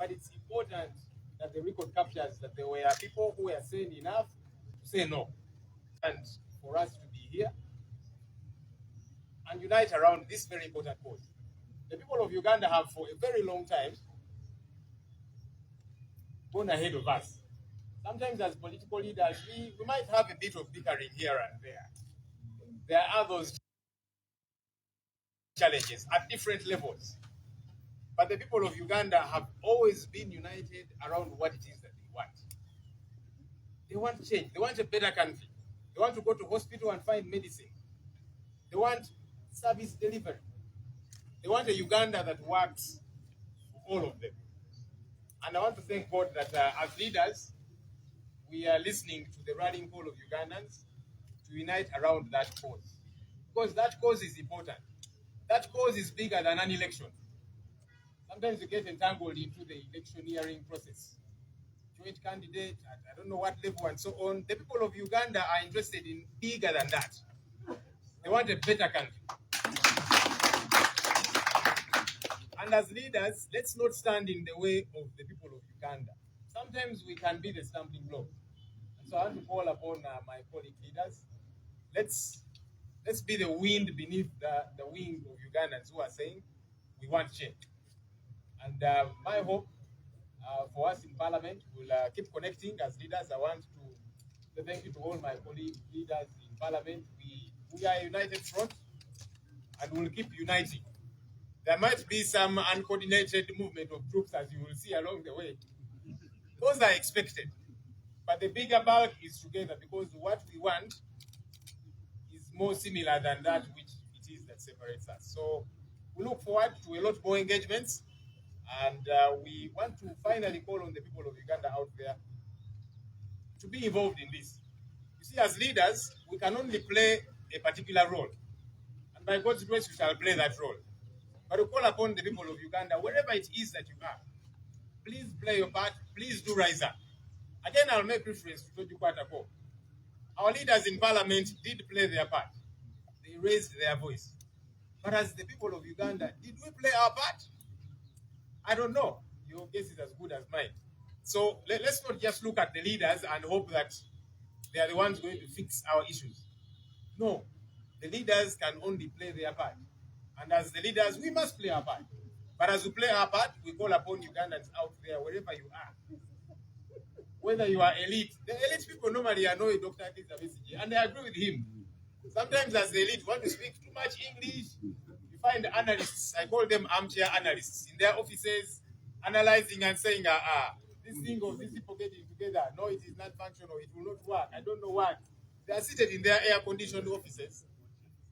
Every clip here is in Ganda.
But it's important that the record captures that there were people who were saying enough to say no. And for us to be here and unite around this very important cause. The people of Uganda have for a very long time gone ahead of us. Sometimes as political leaders, we might have a bit of bickering here and there. There are those challenges at different levels. But the people of Uganda have always been united around what it is that they want. They want change. They want a better country. They want to go to hospital and find medicine. They want service delivery. They want a Uganda that works for all of them. And I want to thank God that as leaders, we are listening to the rallying call of Ugandans to unite around that cause. Because that cause is important. That cause is bigger than an election. Sometimes you get entangled into the electioneering process. Joint candidate, I don't know what level and so on. The people of Uganda are interested in bigger than that. They want a better country. And as leaders, let's not stand in the way of the people of Uganda. Sometimes we can be the stumbling block. And so I want to call upon my colleague leaders. Let's be the wind beneath the wing of Ugandans who are saying we want change. And my hope for us in Parliament, we'll keep connecting as leaders. I want to say thank you to all my colleague leaders in Parliament. We are a united front, and we'll keep uniting. There might be some uncoordinated movement of troops, as you will see along the way. Those are expected. But the bigger bulk is together, because what we want is more similar than that which it is that separates us. So we look forward to a lot more engagements, and we want to finally call on the people of Uganda out there to be involved in this. You see, as leaders, we can only play a particular role. And by God's grace, we shall play that role. But we call upon the people of Uganda, wherever it is that you are, please play your part, please do rise up. Again, I'll make reference to Toju Kwatako. Our leaders in Parliament did play their part. They raised their voice. But as the people of Uganda, did we play our part? I don't know. Your guess is as good as mine. So let's not just look at the leaders and hope that they are the ones going to fix our issues. No, the leaders can only play their part. And as the leaders, we must play our part. But as we play our part, we call upon Ugandans out there, wherever you are. Whether you are elite, the elite people normally annoy Dr. Besigye, and I agree with him. Sometimes as the elite want to speak too much English, you find analysts, I call them armchair analysts, in their offices, analyzing and saying, this thing of these people getting together, no, it is not functional, it will not work, I don't know what. They are seated in their air-conditioned offices.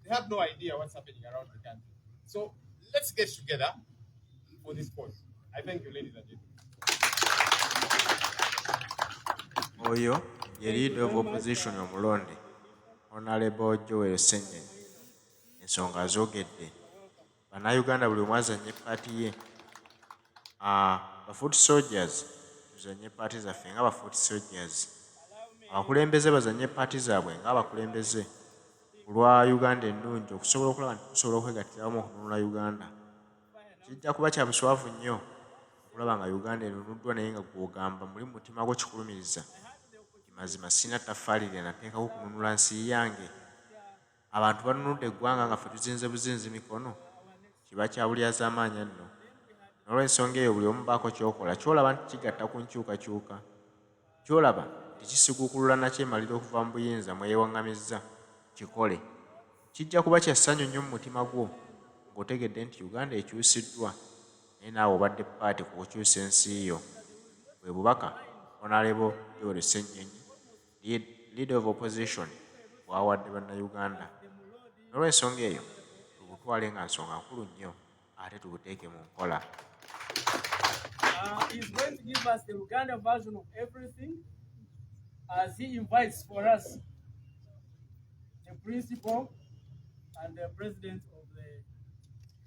They have no idea what's happening around the country. So let's get together for this cause. I thank you, ladies and gentlemen. Oyo, the leader of opposition omulonde, Honorable Joel Senye, ensonga zogedde. Bannayuganda buli omu azanye party ye. Ba-foot soldiers, tuzanye party zaffe nga ba-foot soldiers. Abakulembeze bazanye party zaabwe nga abakulembeze. Olwa Uganda ennungi okusobola okulaba nti tusobola okwegattiramu okununula Uganda. Kijja kuba kya buswavu nnyo okulaba nga Uganda enunuddwa naye nga gw'ogamba muli mu mutima gwo kikulumiriza. Mazima sina ttaffaali lye nateekako okununula nsi yange. Abantu banunudde eggwanga nga ffe tuzinze buzinzi mikono. Kiba kya bulyazamaanya nno. N'olw'ensonga eyo buli omu baako ky'okola ky'olaba nti kigatta ku nkyukakyuka. Ky'olaba nti kisiguukulula nakyemalira okuva mu buyinza mweyewaŋŋamizza. Kikole. Kijja kuba kya ssanyu nnyo mu mutima gwo ng'otegedde nti Uganda ekyusiddwa naye naawe obadde paati ku kukyusa ensi yo. Bwe bubaka Honorable Joel Senyenyi, leader of opposition, bw'awadde bannayuganda. N'olw'ensonga eyo tubutwale nga nsonga nkulu nnyo ate tubuteeke mu nkola. He's going to give us the Uganda version of everything as he invites for us the principal and the president of the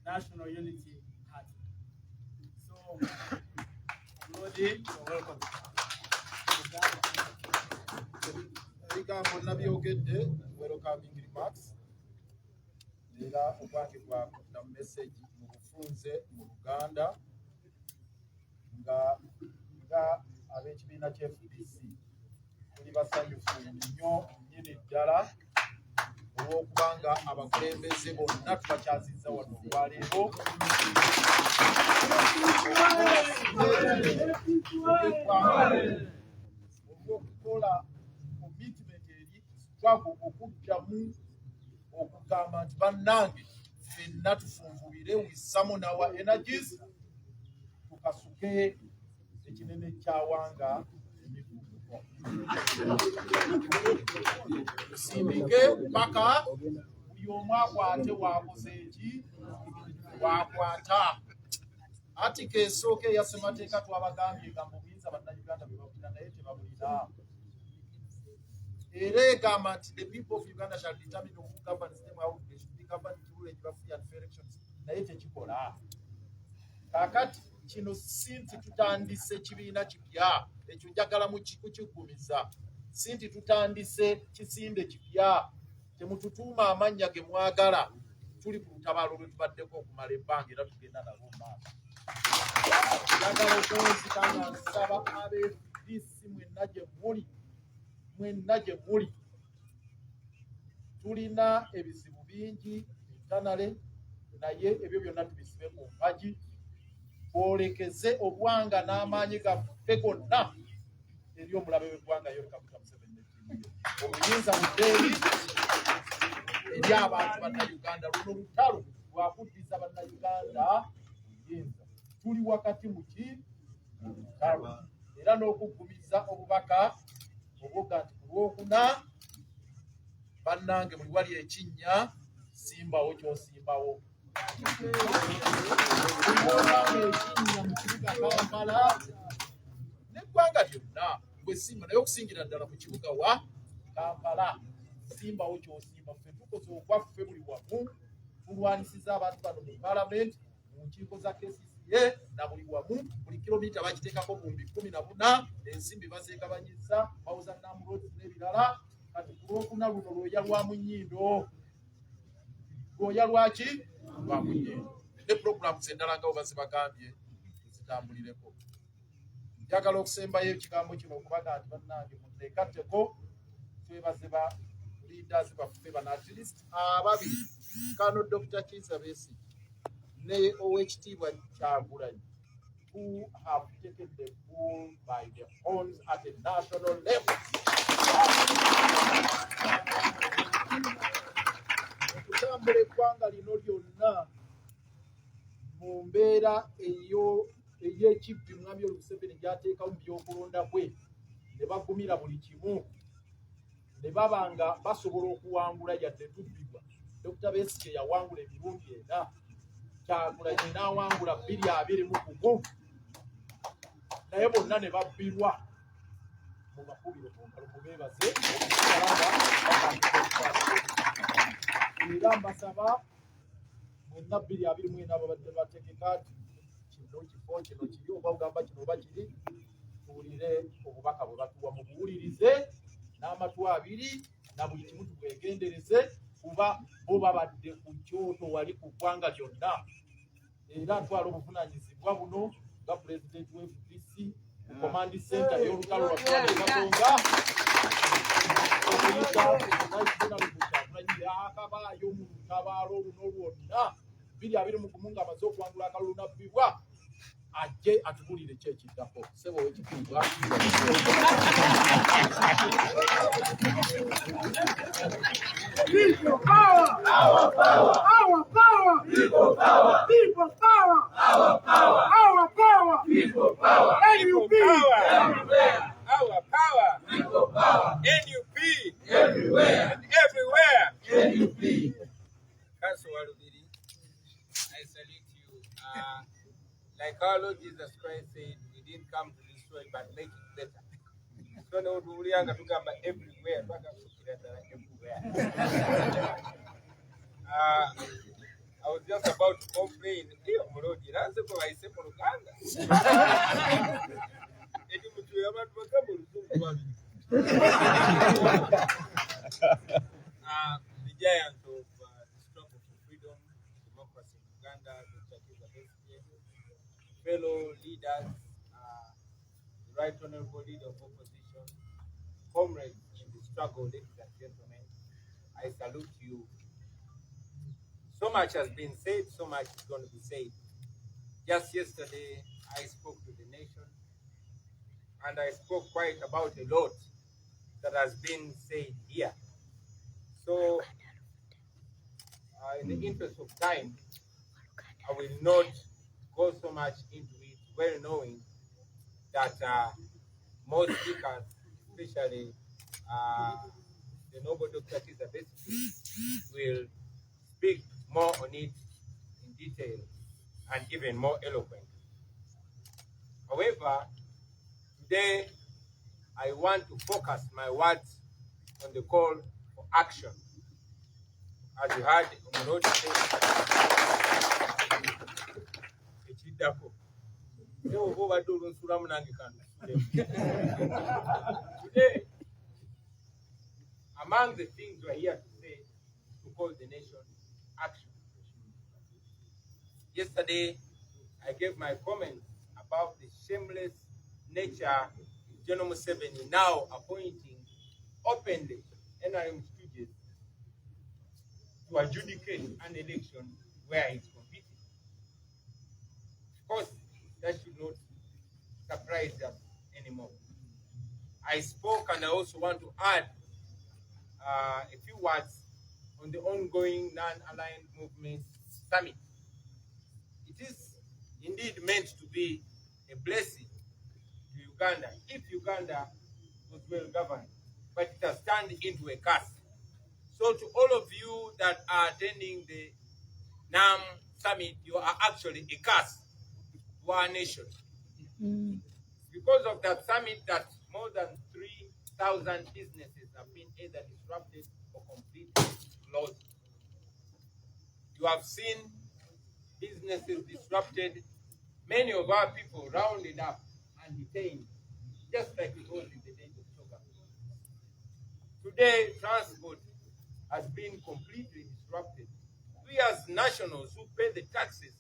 National Unity Party. So, Lodi, you're welcome. Welcoming remarks. Era okwange bwakuta message mu bufunze mu Uganda nga ab'ekibiina ky'FDC tuli basanyufu nnyo nnyini ddala olw'okubanga abakulembeze bonna tubakyazizza wano olwaleero olw'okukola commitment eri struggle okuddamu okugamba nti bannange ffenna tufunvubire with summon our energies tukasuke ekinene kyawanga emivumbuko tusindike paka buli omu akwate wakoze eki wakwata atika esooka eya ssemateeka twabagambye nga mu buyinza bannayuganda bwe babulira naye tebabulira era egamba nti the people of Uganda shall determine who governs them, how they should be governed through regular free and fair elections. Naye tekikola. Kakati kino sinti tutandise kibiina kipya ekyo njagala kukigumiza. Sinti tutandise kisinde kipya temututuuma amannya ge mwagala tuli ku lutabaalo lwe tubaddeko okumala ebbanga era tugenda nabo maaso. Njagala okunzikanga nsaba ab'FDC mwenna gye muli tulina ebizibu bingi entanale naye ebyo byonna tubisibe ku mpagi twolekeze obwanga n'amaanyi gaffe gonna eri omulabe w'eggwanga Yoweri Kaguta Museveni obuyinza buddeeri eri abantu bannayuganda luno lutalo lwakuddiza bannayuganda obuyinza tuli wakati mu lutalo era n'okuggumiza obubaka obuga nti ku lwokuna bannange buli wali ekinnya simbawo ky'osimbawo ekinnya mu kibuga Kampala n'eggwanga lyonna bwe simba naye okusingira ddala mu kibuga wa Kampala simbawo ky'osimba ffe tukoze ogwaffe buli wamu tulwanisiza abantu bano mu palamenti mu nkiiko za KCCA na buli wamu buli kilomita bakiteekako mu 14 ensimbi bazeegabanyiza bawoza Namurozi n'ebirala kati ku lwokuna luno lwoya lwa Munyindo lwoya lwaki lwa Munyindo ne puroguramu z'endala nga oba zibagambye tuzitambulireko. Njagala okusembayo ekigambo kino okubaga nti bannange muteekatteko twebaze ba leaders baffe bano at least ababiri Kano Dr. Kizza Besigye ne Oweekitiibwa Kyagulanyi who have taken the bull by the horns at the national level. Okutambula eggwanga lino lyonna mu mbeera ey'ekibbi Mwami Museveni gy'ateekawo mu byokulonda kwe ne bagumira buli kimu ne baba nga basobola okuwangula yadde tubbibwa. Dr. Besigye yawangula emirundi 4 Kyagulanyi n'awangula 221 naye bonna ne babbirwa mu makubiro bongalo mubeebaze era mbasaba mwenna 224 babadde bategeka kino kifo kino kiri oba ogamba kino oba kiri tuwulire obubaka bwe batuwa mu buwulirize n'amatu 2 na buli kimu tubwegendereze kuba bo babadde ku kyoto wali ku ggwanga lyonna era ntwala obuvunaanyizibwa buno nga pulezidenti wa FDC ku command center y'olutalo lwa Katonga okuyita Kyagulanyi yakabaayo mu lutabaalo luno lwonna 221 nga amaze okuwangula akalulu nabbibwa ajje atubulire ki ekiddako ssebo w'ekitiibwa People power! Our power! Our power! People power! People power! Our power! Our power! People power! NUP! Everywhere! Our power! People power! NUP! Everywhere! And everywhere! NUP! Council Walubiri, I salute you. Like our Lord Jesus Christ said, we didn't come to destroy but make it better. So no tulianga tugamba everywhere, everywhere. I was just about to complain. The giant of the struggle for freedom, democracy in Uganda, Dr. Kizza Besigye, fellow leaders, Right Honorable Leader of Opposition, comrades in the struggle, ladies and gentlemen, I salute you. So much has been said, so much is going to be said. Just yesterday, I spoke to the nation, and I spoke quite about a lot that has been said here. So, in the interest of time, I will not go so much into it, well knowing that most speakers, especially the noble Dr. Besigye, will speak more on it in detail and even more eloquent. However, today I want to focus my words on the call for action. As you heard Omunozi say, today, among the things we're here to say, to call the nation action. Yesterday, I gave my comments about the shameless nature of General Museveni now appointing openly NRM stooges to adjudicate an election where he's competing. Of course, that should not surprise us anymore. I spoke, and I also want to add a few words on the ongoing non-aligned movement summit. It is indeed meant to be a blessing to Uganda if Uganda was well governed, but it has turned into a curse. So to all of you that are attending the NAM summit, you are actually a curse to our nation. Because of that summit, that more than 3,000 businesses have been either disrupted or completely closed. You have seen businesses disrupted, many of our people rounded up and detained, just like it was in the days of Toga. Today, transport has been completely disrupted. We as nationals who pay the taxes,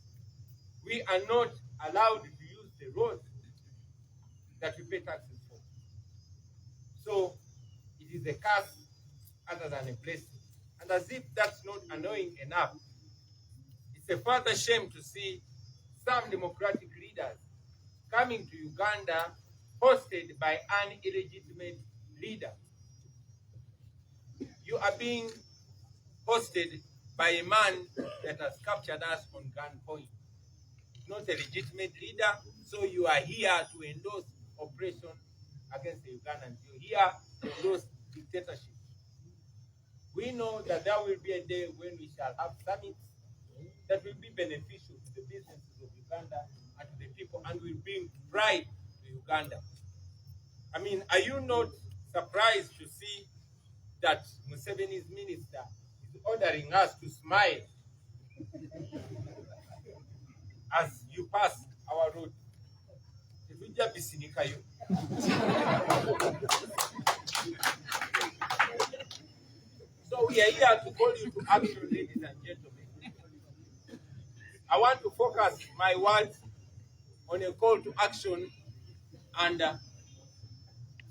we are not allowed to use the roads that we pay taxes for. So it is a curse other than a blessing. And as if that's not annoying enough, it's a further shame to see some democratic leaders coming to Uganda hosted by an illegitimate leader. You are being hosted by a man that has captured us on gunpoint. Not a legitimate leader, so you are here to endorse oppression against the Ugandans. You're here to endorse dictatorship. We know that there will be a day when we shall have summits that will be beneficial to the businesses of Uganda and to the people, and will bring pride to Uganda. I mean, are you not surprised to see that Museveni's minister is ordering us to smile as you pass our road? So we are here to call you to action, ladies and gentlemen. I want to focus my words on a call to action and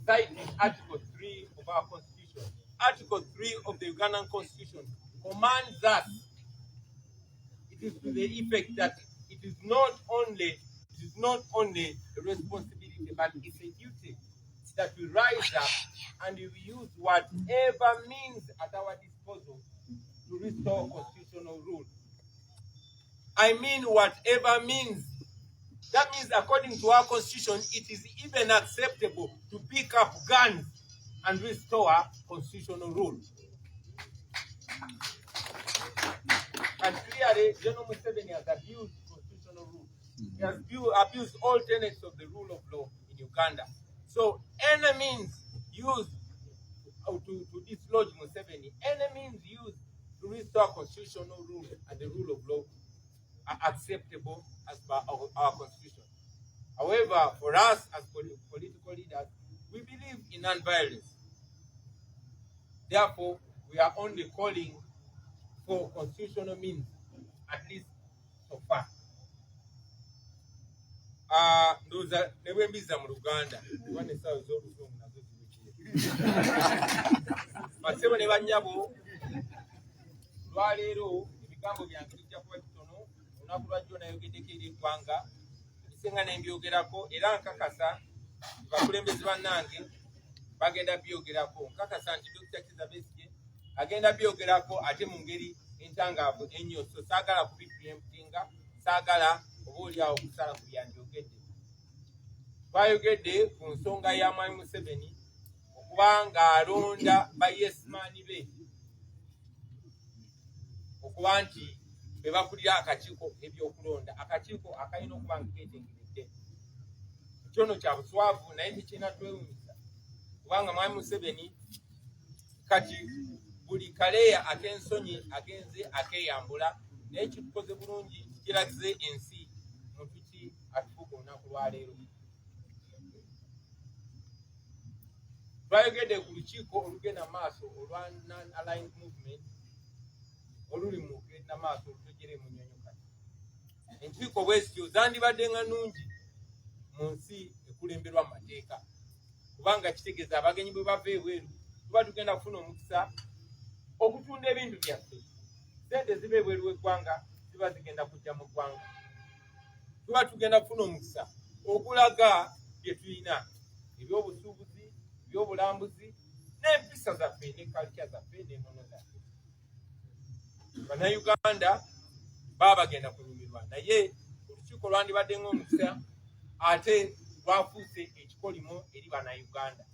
citing Article 3 of our Constitution. Article 3 of the Ugandan Constitution commands us. It is to the effect that it is not only a responsibility, but it's a duty that we rise up and we use whatever means at our disposal to restore constitutional rule. I mean whatever means. That means according to our constitution, it is even acceptable to pick up guns and restore constitutional rule. And clearly, General Museveni has abused constitutional rule. He has abused all tenets of the rule of law in Uganda. So any means used to dislodge Museveni, any means used to restore constitutional rule and the rule of law are acceptable as per our constitution. However, for us as political leaders, we believe in non-violence. Therefore, we are only calling for constitutional means, at least so far. ndoza ne bwembiza mu Luganda wane sawa z'oluzungu nazo zibukiye basebo ne banyabo lwaleero ebigambo byange bijja kuba kitono olunaku lwajjo nayogeddeko eri eggwanga ebisinga ne mbyogerako era nkakasa bakulembeze bannange bagenda byogerako nkakasa nti Dr. Kizza Besigye agenda byogerako ate mu ngeri entangaavu ennyo so saagala kubipreemptinga saagala obaoliawo okusala ku byandyogedde twayogedde ku nsonga ya Mwami Museveni okuba ng'alonda bayesmaani be okuba nti be bakulira akakiiko ebyokulonda akakiiko akalina okuba nga keetengeredde kyono kya buswavu naye tekirina twewuunyisa kubanga Mwami Museveni kati buli kaleeya ak'ensonyi agenze akeeyambula naye kitukoze bulungi kiragize ensi muntu ki atufuuka olunaku lwaleero twayogedde ku lukiiko olugenda maaso olwa non-aligned movement oluli mu kugenda maaso olutojere mu nnyonyokati enkiiko bwezityo zandibadde nga nnungi mu nsi ekulemberwa mu mateeka kubanga kitegeeza abagenyi bwe bava ebweru tuba tugenda kufuna omukisa okutunda ebintu byaffe sente ziba ebweru w'eggwanga ziba zigenda kujja mu ggwanga tuba tugenda kufuna omukisa okulaga bye tulina ebyobusuubuzi ebyobulambuzi n'empisa zaffe ne kalcha zaffe n'ennono zaffe bannayuganda baba bagenda kunyumirwa naye olukiiko lwandibadde ng'omukisa ate lwafuuse ekikolimo eri bannayuganda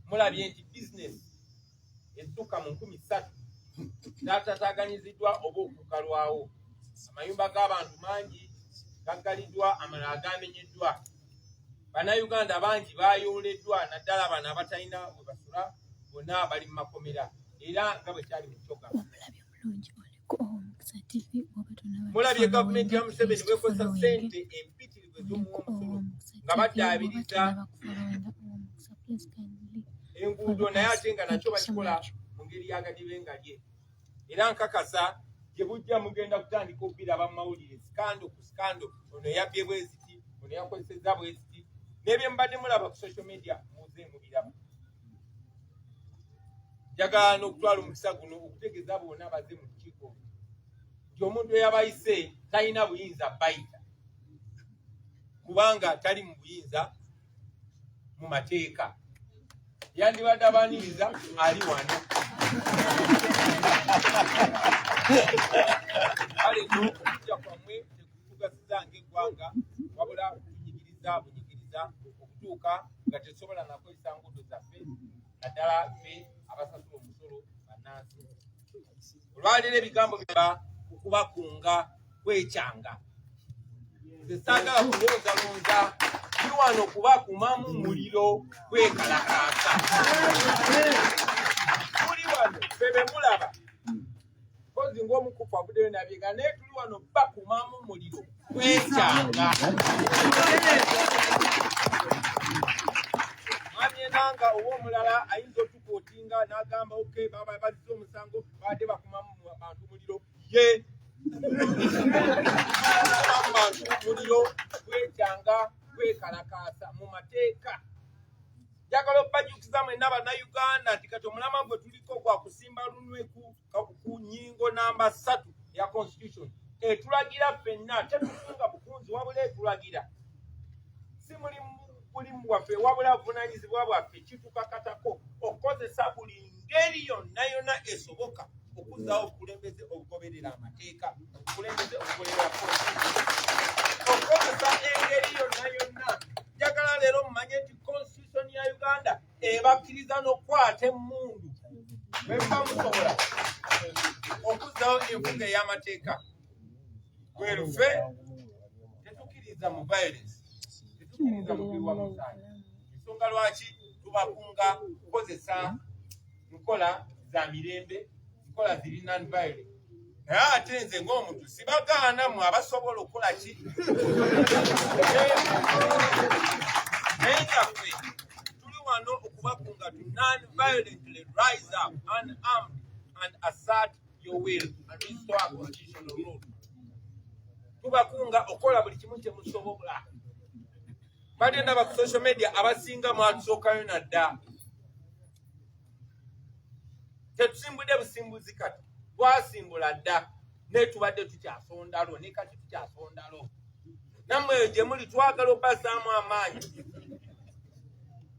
mulabye nti bizinesi ezituuka mu 3,000 zatataaganyiziddwa oba okukalwawo amayumba g'abantu mangi gaggaliddwa amalala gamenyeddwa bannayuganda bangi bayooleddwa naddala bano abatalina we basula bonna bali mu makomera era nga bwe kyali mu kyoga mulabye gavumenti ya Museveni bwekozesa ssente empitirivu ez'omuwa omusolo nga baddaabiriza enguudo naye ate nga nakyo bakikola mu ngeri yagadibengalye era nkakasa gye bujja mugenda kutandika okubiraba mu mawulire sikando ku sikando ono yabbye bweziti ono yakozesezza bweziti n'ebye mubadde mulaba ku social media muze mubiraba njagala n'okutwala omukisa guno okutegeeza bonna baze mu lukiiko nti omuntu eyabayise talina buyinza bayita kubanga tali mu buyinza mu mateeka yandibadde abaniriza ali wano kale okujja kwammwe tekutugasiza ng'eggwanga wabula kunyigiriza bunyigiriza okutuuka nga tetusobola nakozesa nguudo zaffe naddala ffe abasasula omusolo bannansi olwaleero ebigambo byaba okubakunga kwekyanga nze saagala kulonzalonza tuli wano okubakumamu muliro kwekalakaasa tuli wano bebe mulaba kozi ng'omukufu avuddeyo nabyega naye tuli wano bakumamu muliro kwekyanga mwami enanga oba omulala ayinza otukootinga n'agamba oke baba bazze omusango badde bakumamu bantu muliro ye bantu muliro kwekyanga kwekalakaasa mu mateeka njagala okubajukiza mwenna bannayuganda nti kati omulama gwe tuliko gwa kusimba lunwe ku nnyingo namba 3 ya constitution etulagira ffenna tetufunga bukunzi wabula etulagira si mulimu bwaffe wabula buvunaanyizibwa bwaffe kitukakatako okukozesa buli ngeri yonna yonna esoboka okuzzaawo obukulembeze obugoberera amateeka obukulembeze obugoberera okukozesa engeri yonna yonna njagala leero mumanye nti constitution ya Uganda ebakkiriza n'okwata emmundu bwemuba musobola okuzzaawo enfuga ey'amateeka bwerufe tetukkiriza mu violence tetukkiriza mu kwiwa musaayi ensonga lwaki tubakunga kukozesa nkola za mirembe nkola ziri non-violent naye ate nze ng'omuntu sibagaana mu abasobola okukola ki naye naffe tuli wano okubakunga to non-violently rise up unarmed and assert your will and restore our constitutional rule tubakunga okola buli kimu kye musobola. Bade ndaba ku social media abasinga mwatusookayo nadda. Tetusimbudde busimbuzi kati twasimbula dda naye tubadde tukyasondalo ne kati tukyasondalo. Nammwe gye muli twagala obbazaamu amaanyi.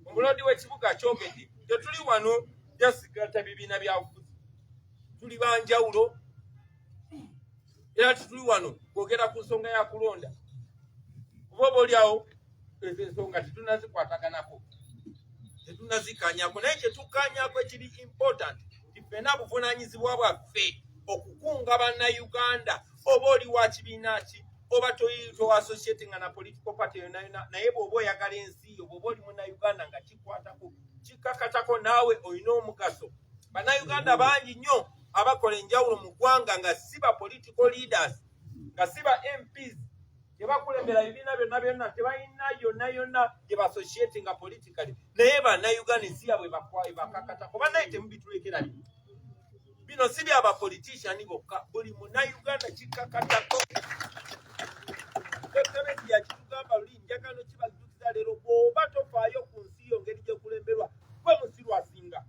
Omulodi w'ekibuga kyogedde tetuli wano jasigata bibiina bya bufuzi. Tuli banjawulo era tetuli wano kwogera ku nsonga ya kulonda. Kuba oboolyawo ezo ensonga tetunazikwataganako, tetunazikanyako, naye kye tukanyako ekiri important ffenna buvunaanyizibwa bwaffe okukunga bannayuganda. Oba oli wa kibiina ki oba to associating na political party naye bw'oba oyagala ensi yo, bw'oba oli munnayuganda nga kikwatako kikakatako naawe olina omugaso. Bannayuganda bangi nnyo abakola enjawulo mu ggwanga nga si ba political leaders, nga si ba MPs, tebakulembera ebibiina byonna byonna, tebalina yonna gye bassociatinga politically, naye bannayuganda ensi yabwe bakakatako. Bannaye temubitulekera bino si byaba politician bokka, buli munnayuganda kikakatako. Tekebejja kitugamba luli njagalo kibazzukiza leero bw'oba tofaayo ku nsi yo ngeri gyekulemberwa gwe musiru asinga.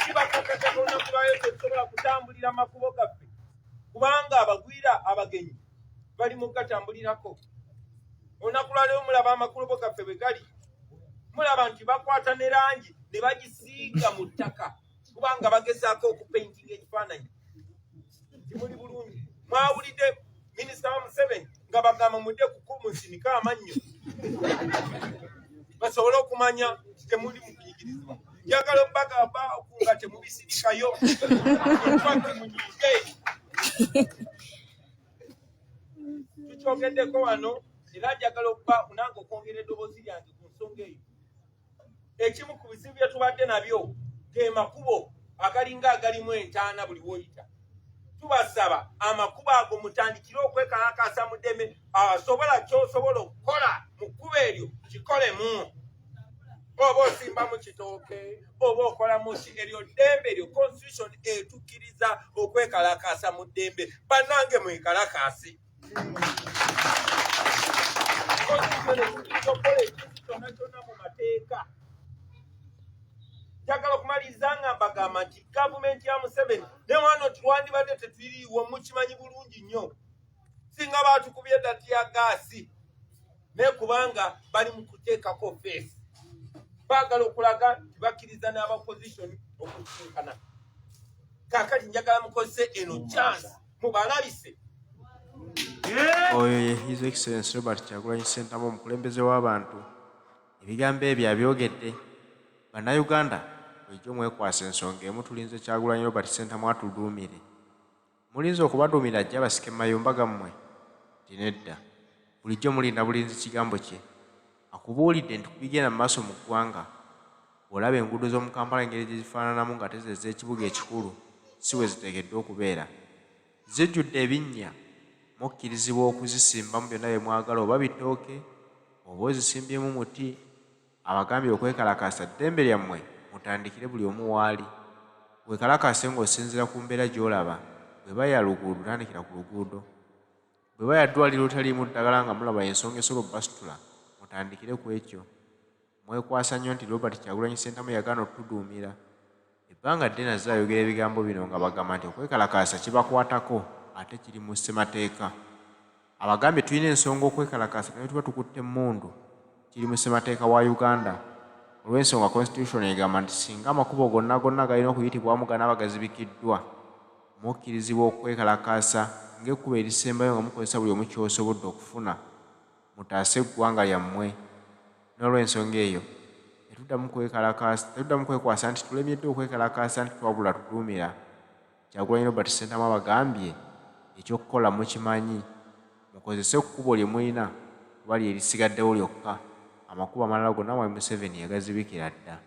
Kibakakatako olunaku lwayo tetusobola kutambulira makubo gaffe kubanga abagwira abagenyi bali mu gatambulirako. Olunaku lwaleero mulaba amakubo gaffe bwe gali, mulaba nti bakwata ne langi ne bagisiiga mu ttaka kubanga bagezaako okupaintinga ekifaananyi. Timuli bulungi. Mwawulidde minisita wa Museveni nga bagamba mudde kumusinika amannyo basobole okumanya temuli mu kunyigirizibwa. Njagala obbagamba nga temubisirikayo munyiige. Tukyogeddeko wano era njagala okuba nange okwongera eddoboozi lyange ku nsonga eyo. Ekimu ku bizibu bye tubadde nabyo ge makubo agalinga agalimu entaana buli woyita. Tubasaba amakubo ago mutandikire okwekalakaasa mu ddembe. Asobola ky'osobola okukola mu kkubo eryo kikolemu. Oba osimba mu kitooke oba okola mu ki, eryo ddembe eryo constitution etukkiriza okwekalakaasa mu ddembe. Bannange mwekalakaase. Kyonna kyonna mu mateeka. Njagala okumaliriza nga mbagamba nti gavumenti ya Museveni ne wano twandibadde tetuyiriiwo mukimanyi bulungi nnyo singa baatukubye eddati ya gaasi, naye kubanga bali mu kuteekako feesi baagala okulaga nti bakkiriza n'abapositioni okusinkana. Kaakati njagala mukozese eno chance mubalabise. Oyo ye His Excellency Robert Kyagulanyi Ssentamu, omukulembeze w'abantu. Ebigambo ebyo abyogedde. Bannayuganda bulijjo mwekwasa ensonga emu, tulinze Kyagulanyi Robert Ssentamu atuduumire. Mulinze okubaduumira ajja basike mu mayumba gammwe? Nti nedda. Bulijjo mulinda bulinzi kigambo kye. Akubuulidde nti kubigenda mu maaso mu ggwanga, olaba enguudo z'omu Kampala engeri gye zifaananamu nga tezezza ekibuga ekikulu si we ziteekeddwa okubeera. Zijjudde ebinnya mukkirizibwa okuzisimbamu byonna bye mwagala, oba bitooke oba ozisimbyemu muti. Abagambye okwekalakaasa ddembe lyammwe, mutandikire buli omu waali. Weekalakaase ng'osinziira ku mbeera gy'olaba. Bwe baya luguudo tandikira ku luguudo. Bwe baya ddwaliro otaliimu ddagala nga mulaba ensonga esobola obbasitula, mutandikire ku ekyo. Mwekwasa nnyo nti Robert Kyagulanyi Ssentamu yagaana okutuduumira. Ebbanga ddene azze ayogera ebigambo bino nga bagamba nti okwekalakaasa kibakwatako ate kiri mu ssemateeka. Abagambye tulina ensonga okwekalakaasa naye tuba tukutte emmundu, kiri mu ssemateeka wa Uganda. Olw'ensonga constitution egamba nti singa amakubo gonna galina okuyitibwamu ganaaba gazibikiddwa, mukkirizibwa okwekalakaasa ng'ekkubo erisembayo nga mukozesa buli omu ky'osobodde okufuna mutaase eggwanga lyammwe. N'olw'ensonga eyo tetuddamu kwekwasa nti tulemyeddwa okwekalakaasa nti twabula tuduumira. Kyagulanyi Robert Ssentamu abagambye ekyokukola mukimanyi, mukozese ekkubo lye mulina kuba lye lisigaddewo lyokka. Amakubo amalala gonna mwami Museveni yagazibikira dda.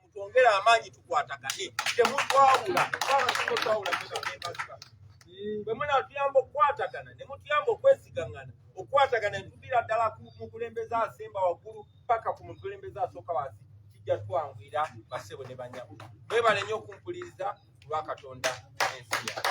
Mutwongere amaanyi tukwatagane, temutwawula bwe munaatuyamba okukwatagana ne mutuyamba okwesigaŋŋana. Okukwatagana netubira ddala mu mukulembeze asemba waggulu paka ku mukulembeze asooka wansi, kijja twangwira bassebo ne banyabo. Mwebale nnyo okumpuliriza, lwa Katonda n'ensi yaffe.